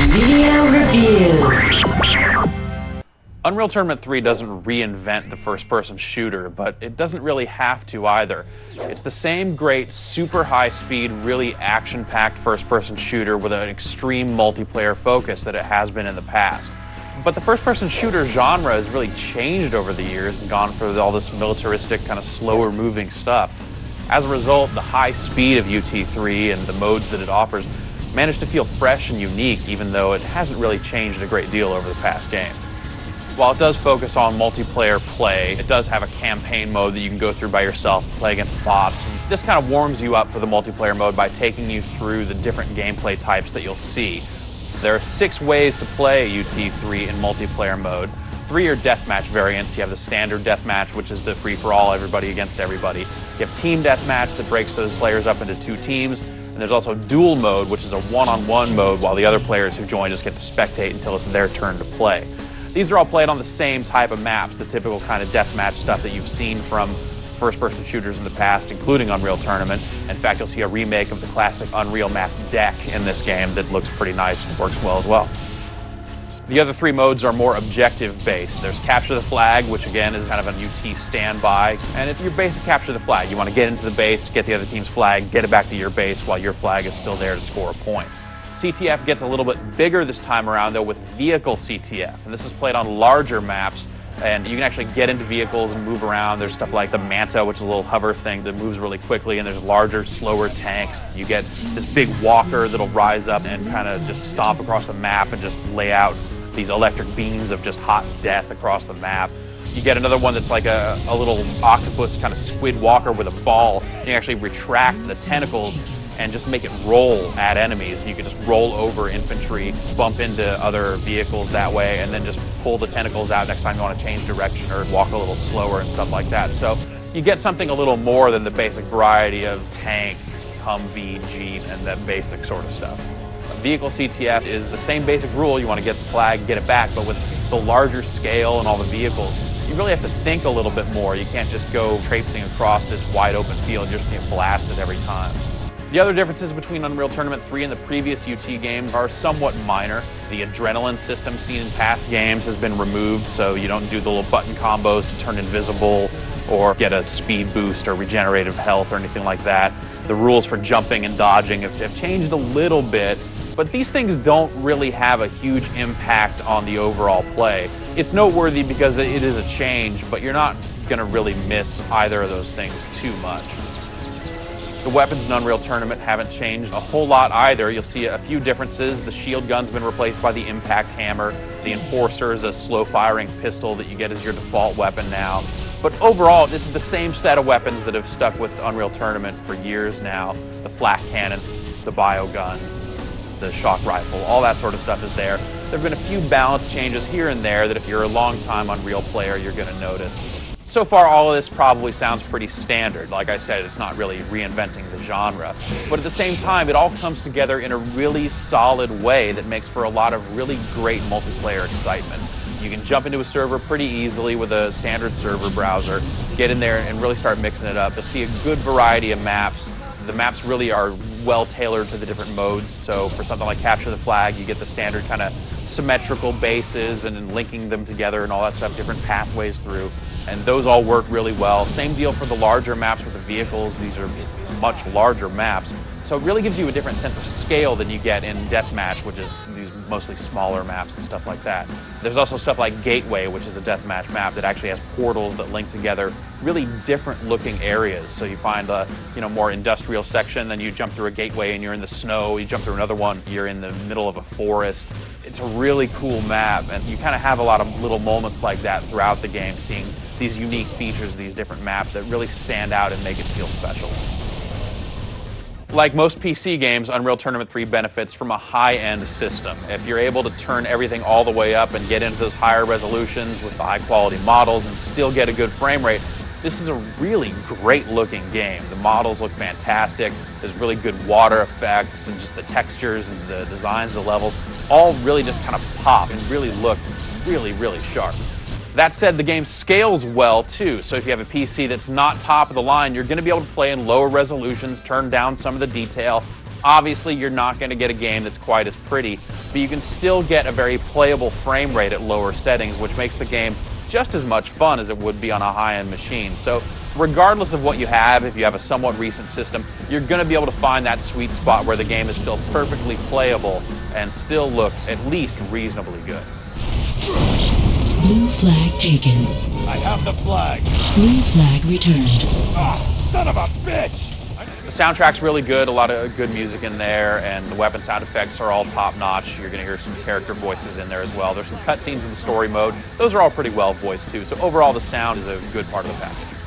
Video review. Unreal Tournament 3 doesn't reinvent the first-person shooter, but it doesn't really have to either. It's the same great, super high-speed, really action-packed first-person shooter with an extreme multiplayer focus that it has been in the past. But the first-person shooter genre has really changed over the years and gone for all this militaristic, kind of slower-moving stuff. As a result, the high speed of UT3 and the modes that it offers managed to feel fresh and unique, even though it hasn't really changed a great deal over the past game. While it does focus on multiplayer play, it does have a campaign mode that you can go through by yourself and play against bots. And this kind of warms you up for the multiplayer mode by taking you through the different gameplay types that you'll see. There are 6 ways to play UT3 in multiplayer mode. 3 are deathmatch variants. You have the standard deathmatch, which is the free-for-all, everybody against everybody. You have team deathmatch that breaks those players up into 2 teams. And there's also duel mode, which is a one-on-one mode, while the other players who join just get to spectate until it's their turn to play. These are all played on the same type of maps, the typical kind of deathmatch stuff that you've seen from first-person shooters in the past, including Unreal Tournament. In fact, you'll see a remake of the classic Unreal map deck in this game that looks pretty nice and works well as well. The other 3 modes are more objective-based. There's Capture the Flag, which again is kind of a UT standby. And it's your basic Capture the Flag. You want to get into the base, get the other team's flag, get it back to your base while your flag is still there to score a point. CTF gets a little bit bigger this time around, though, with Vehicle CTF. And this is played on larger maps, and you can actually get into vehicles and move around. There's stuff like the Manta, which is a little hover thing that moves really quickly, and there's larger, slower tanks. You get this big walker that'll rise up and kind of just stomp across the map and just lay out these electric beams of just hot death across the map. You get another one that's like a little octopus kind of squid walker with a ball. You can actually retract the tentacles and just make it roll at enemies. You can just roll over infantry, bump into other vehicles that way, and then just pull the tentacles out next time you want to change direction or walk a little slower and stuff like that. So you get something a little more than the basic variety of tank, Humvee, Jeep, and that basic sort of stuff. Vehicle CTF is the same basic rule. You want to get the flag, get it back, but with the larger scale and all the vehicles, you really have to think a little bit more. You can't just go traipsing across this wide open field. You're just getting blasted every time. The other differences between Unreal Tournament 3 and the previous UT games are somewhat minor. The adrenaline system seen in past games has been removed, so you don't do the little button combos to turn invisible or get a speed boost or regenerative health or anything like that. The rules for jumping and dodging have changed a little bit, but these things don't really have a huge impact on the overall play. It's noteworthy because it is a change, but you're not going to really miss either of those things too much. The weapons in Unreal Tournament haven't changed a whole lot either. You'll see a few differences. The shield gun's been replaced by the impact hammer. The Enforcer is a slow-firing pistol that you get as your default weapon now. But overall, this is the same set of weapons that have stuck with Unreal Tournament for years now. The flak cannon, the bio gun, the shock rifle, all that sort of stuff is there. There have been a few balance changes here and there that if you're a long-time Unreal player, you're going to notice. So far, all of this probably sounds pretty standard. Like I said, it's not really reinventing the genre. But at the same time, it all comes together in a really solid way that makes for a lot of really great multiplayer excitement. You can jump into a server pretty easily with a standard server browser, get in there and really start mixing it up. You'll see a good variety of maps. The maps really are well tailored to the different modes. So for something like Capture the Flag, you get the standard kind of symmetrical bases and then linking them together and all that stuff, different pathways through. And those all work really well. Same deal for the larger maps with the vehicles. These are much larger maps. So it really gives you a different sense of scale than you get in Deathmatch, which is these mostly smaller maps and stuff like that. There's also stuff like Gateway, which is a Deathmatch map that actually has portals that link together really different looking areas. So you find a more industrial section, then you jump through a gateway and you're in the snow. You jump through another one, you're in the middle of a forest. It's a really cool map, and you kind of have a lot of little moments like that throughout the game, seeing these unique features, these different maps that really stand out and make it feel special. Like most PC games, Unreal Tournament 3 benefits from a high-end system. If you're able to turn everything all the way up and get into those higher resolutions with the high-quality models and still get a good frame rate, this is a really great-looking game. The models look fantastic. There's really good water effects, and just the textures and the designs of the levels all really just kind of pop and really look really, really sharp. That said, the game scales well too, so if you have a PC that's not top of the line, you're going to be able to play in lower resolutions, turn down some of the detail, Obviously, you're not going to get a game that's quite as pretty, but you can still get a very playable frame rate at lower settings, which makes the game just as much fun as it would be on a high-end machine. So regardless of what you have, if you have a somewhat recent system, you're going to be able to find that sweet spot where the game is still perfectly playable and still looks at least reasonably good. Blue flag taken. I have the flag. Blue flag returned. Ah, son of a bitch! The soundtrack's really good, a lot of good music in there, and the weapon sound effects are all top-notch. You're going to hear some character voices in there as well. There's some cutscenes in the story mode. Those are all pretty well voiced too, so overall the sound is a good part of the package.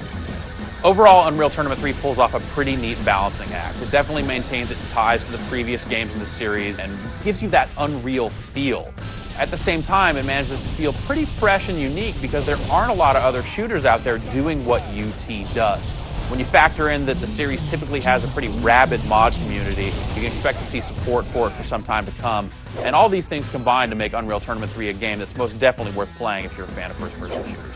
Overall, Unreal Tournament 3 pulls off a pretty neat balancing act. It definitely maintains its ties to the previous games in the series and gives you that Unreal feel. At the same time, it manages to feel pretty fresh and unique because there aren't a lot of other shooters out there doing what UT does. When you factor in that the series typically has a pretty rabid mod community, you can expect to see support for it for some time to come. And all these things combine to make Unreal Tournament 3 a game that's most definitely worth playing if you're a fan of first-person shooters.